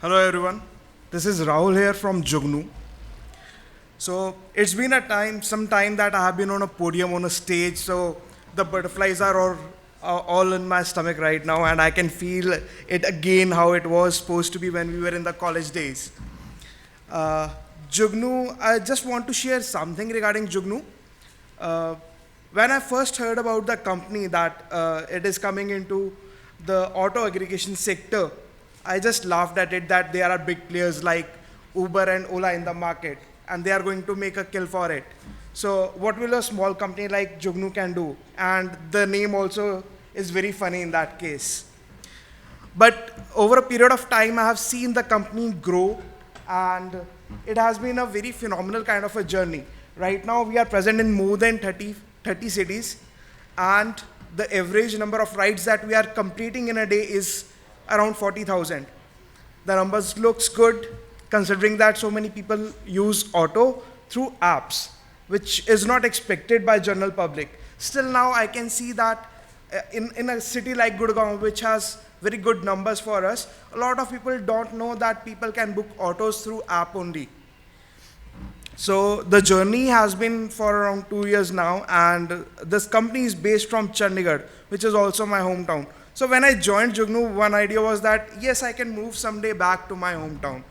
Hello everyone, this is Rahul here from Jugnu. So it's been some time that I have been on a podium on a stage. So the butterflies are all in my stomach right now, and I can feel it again how it was supposed to be when we were in the college days. Uh, Jugnu, I just want to share something regarding Jugnu. Uh, when I first heard about the company that it is coming into the auto aggregation sector, I just laughed at it that there are big players like Uber and Ola in the market, and they are going to make a kill for it. So, what will a small company like Jugnu can do? And the name also is very funny in that case. But over a period of time, I have seen the company grow, and it has been a very phenomenal kind of a journey. Right now, we are present in more than 30 cities, and the average number of rides that we are completing in a day is around 40,000. The numbers looks good considering that so many people use auto through apps, which is not expected by general public. Still now I can see that in a city like Gurgaon, which has very good numbers for us, a lot of people don't know that people can book autos through app only. So the journey has been for around 2 years now, and this company is based from Chandigarh, which is also my hometown. So when I joined Jugnu, one idea was that yes, I can move someday back to my hometown.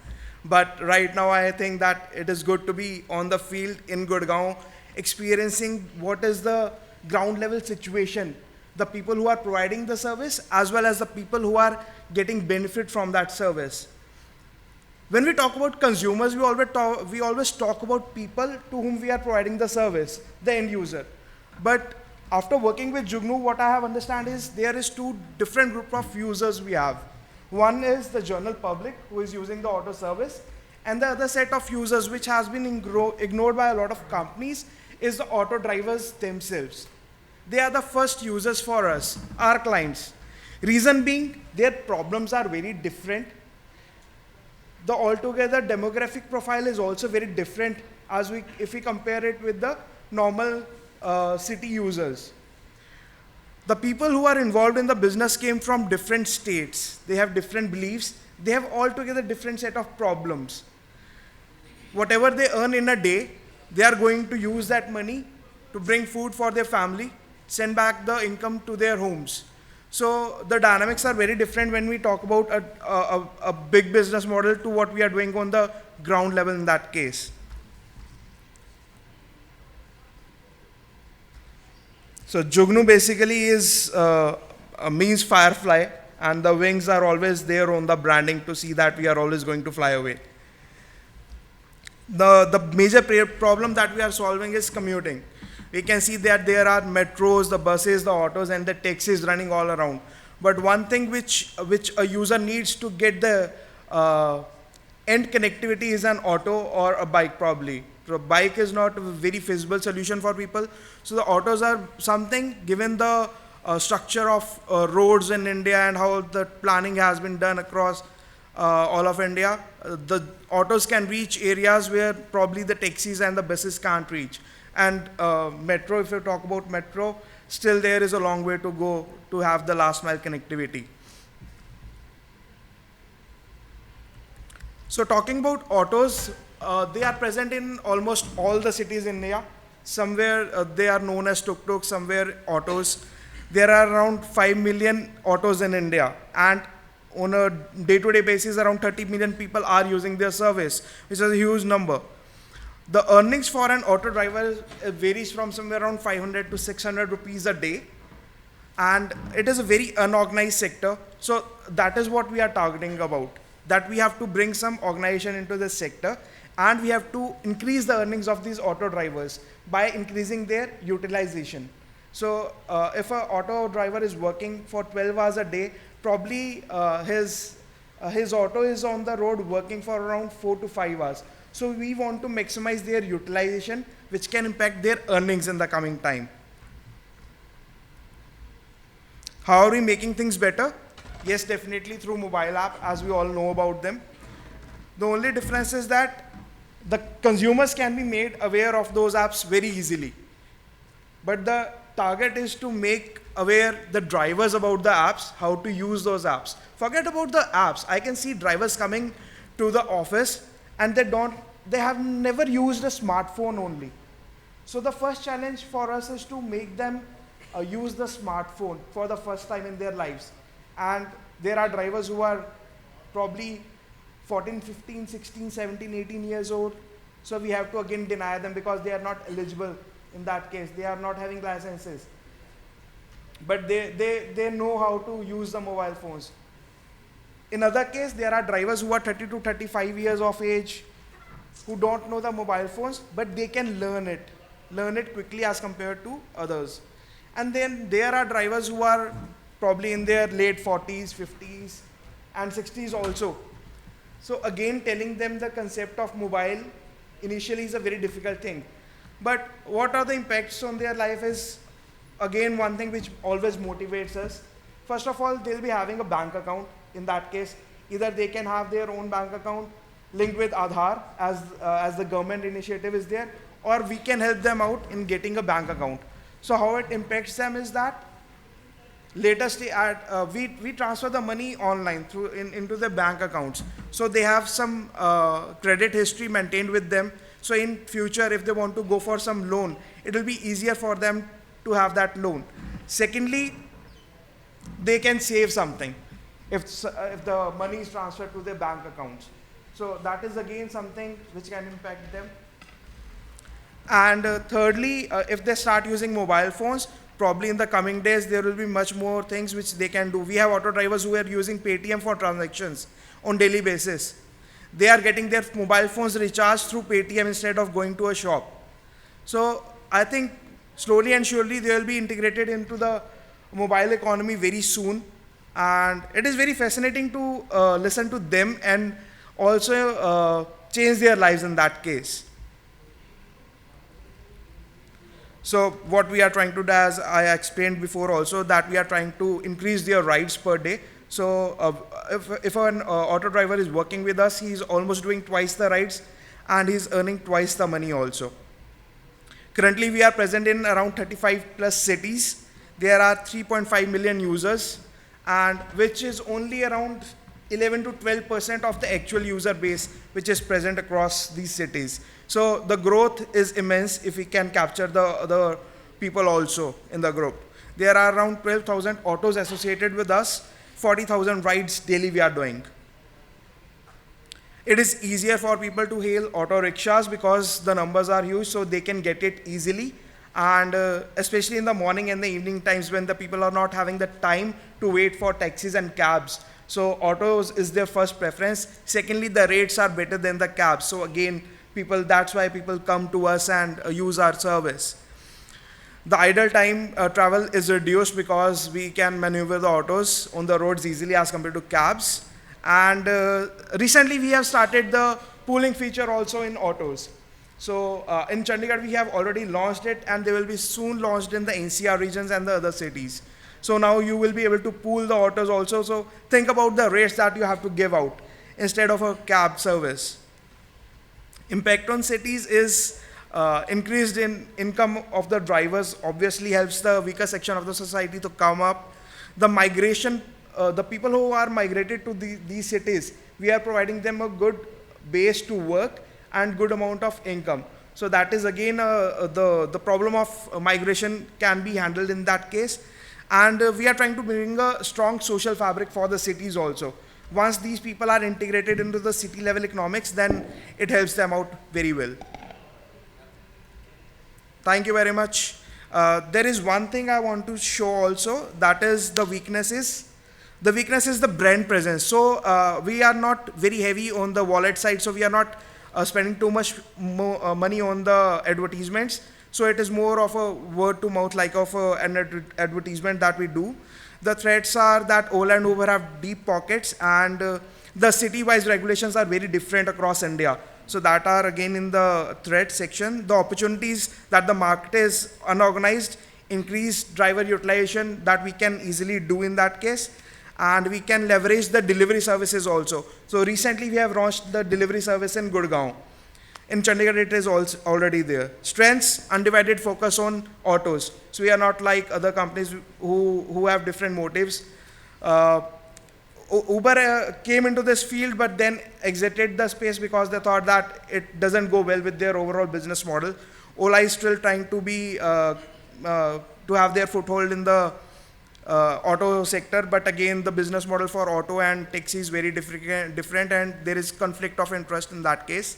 But right now, I think that it is good to be on the field in Gurgaon, experiencing what is the ground level situation, the people who are providing the service, as well as the people who are getting benefit from that service. When we talk about consumers, we always talk about people to whom we are providing the service, the end user. But after working with Jugnu, what I have understand is there is two different group of users we have. One is the general public who is using the auto service, and the other set of users which has been ignored by a lot of companies is the auto drivers themselves. They are the first users for us, our clients. Reason being, their problems are very different. The altogether demographic profile is also very different as we if we compare it with the normal city users. The people who are involved in the business came from different states. They have different beliefs. They have altogether different set of problems. Whatever they earn in a day, they are going to use that money to bring food for their family, send back the income to their homes. So the dynamics are very different when we talk about a big business model to what we are doing on the ground level in that case. So Jugnu basically is means firefly, and the wings are always there on the branding to see that we are always going to fly away. The major problem that we are solving is commuting. We can see that there are metros, the buses, the autos, and the taxis running all around. But one thing which a user needs to get the uh, end connectivity is an auto or a bike probably. So bike is not a very feasible solution for people. So the autos are something given the structure of roads in India and how the planning has been done across all of India. The autos can reach areas where probably the taxis and the buses can't reach. And metro, if you talk about metro, still there is a long way to go to have the last mile connectivity. So talking about autos, they are present in almost all the cities in India. Somewhere they are known as tuk-tuk, somewhere autos. There are around 5 million autos in India, and on a day-to-day basis, around 30 million people are using their service, which is a huge number. The earnings for an auto driver varies from somewhere around 500 to 600 rupees a day, and it is a very unorganized sector. So that is what we are targeting about, that we have to bring some organization into this sector, and we have to increase the earnings of these auto drivers by increasing their utilization. So if an auto driver is working for 12 hours a day, probably his auto is on the road working for around 4 to 5 hours. So we want to maximize their utilization, which can impact their earnings in the coming time. How are we making things better? Yes, definitely through mobile app, as we all know about them. The only difference is that the consumers can be made aware of those apps very easily. But the target is to make aware the drivers about the apps, how to use those apps. Forget about the apps. I can see drivers coming to the office and they have never used a smartphone only. So the first challenge for us is to make them use the smartphone for the first time in their lives. And there are drivers who are probably 14, 15, 16, 17, 18 years old. So we have to again deny them because they are not eligible in that case. They are not having licenses. But they know how to use the mobile phones. In other case, there are drivers who are 30 to 35 years of age who don't know the mobile phones, but they can learn it quickly as compared to others. And then there are drivers who are probably in their late 40s, 50s, and 60s also. So again, telling them the concept of mobile initially is a very difficult thing. But what are the impacts on their life is, again, one thing which always motivates us. First of all, they'll be having a bank account. In that case, either they can have their own bank account linked with Aadhaar as the government initiative is there, or we can help them out in getting a bank account. So how it impacts them is that we transfer the money online into the bank accounts. So they have some credit history maintained with them. So in future, if they want to go for some loan, it will be easier for them to have that loan. Secondly, they can save something if the money is transferred to their bank accounts. So that is again something which can impact them. And thirdly, if they start using mobile phones, probably in the coming days, there will be much more things which they can do. We have auto drivers who are using Paytm for transactions on daily basis. They are getting their mobile phones recharged through Paytm instead of going to a shop. So I think slowly and surely they will be integrated into the mobile economy very soon. And it is very fascinating to listen to them and also change their lives in that case. So what we are trying to do, as I explained before also, that we are trying to increase their rides per day. So if an auto driver is working with us, he is almost doing twice the rides and he is earning twice the money also. Currently we are present in around 35 plus cities. There are 3.5 million users, and which is only around 11 to 12% of the actual user base which is present across these cities. So the growth is immense if we can capture the other people also in the group. There are around 12,000 autos associated with us, 40,000 rides daily we are doing. It is easier for people to hail auto rickshaws because the numbers are huge, so they can get it easily. And especially in the morning and the evening times when the people are not having the time to wait for taxis and cabs. So autos is their first preference. Secondly, the rates are better than the cabs. So again, that's why people come to us and use our service. The idle time travel is reduced because we can maneuver the autos on the roads easily as compared to cabs. And recently we have started the pooling feature also in autos. So in Chandigarh we have already launched it, and they will be soon launched in the NCR regions and the other cities. So now you will be able to pool the autos also. So think about the rates that you have to give out instead of a cab service. Impact on cities is increased in income of the drivers obviously helps the weaker section of the society to come up. The migration, the people who are migrated to these cities, we are providing them a good base to work and good amount of income. So that is again the problem of migration can be handled in that case. And we are trying to bring a strong social fabric for the cities also. Once these people are integrated into the city level economics, then it helps them out very well. Thank you very much. There is one thing I want to show also, that is the weaknesses. The weakness is the brand presence. So we are not very heavy on the wallet side, so we are not spending too much money on the advertisements. So it is more of a word to mouth, like of an advertisement that we do. The threats are that Ola and Uber have deep pockets, and the city-wise regulations are very different across India. So that are again in the threat section. The opportunities that the market is unorganized, increased driver utilization that we can easily do in that case. And we can leverage the delivery services also. So recently we have launched the delivery service in Gurgaon. In Chandigarh, it is also already there. Strengths, undivided focus on autos. So we are not like other companies who have different motives. Uh, Uber came into this field but then exited the space because they thought that it doesn't go well with their overall business model. Ola is still trying to be to have their foothold in the auto sector, but again the business model for auto and taxi is very different, and there is conflict of interest in that case.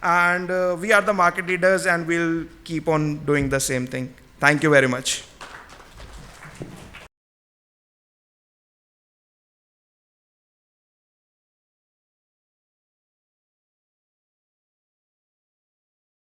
And we are the market leaders, and we'll keep on doing the same thing. Thank you very much.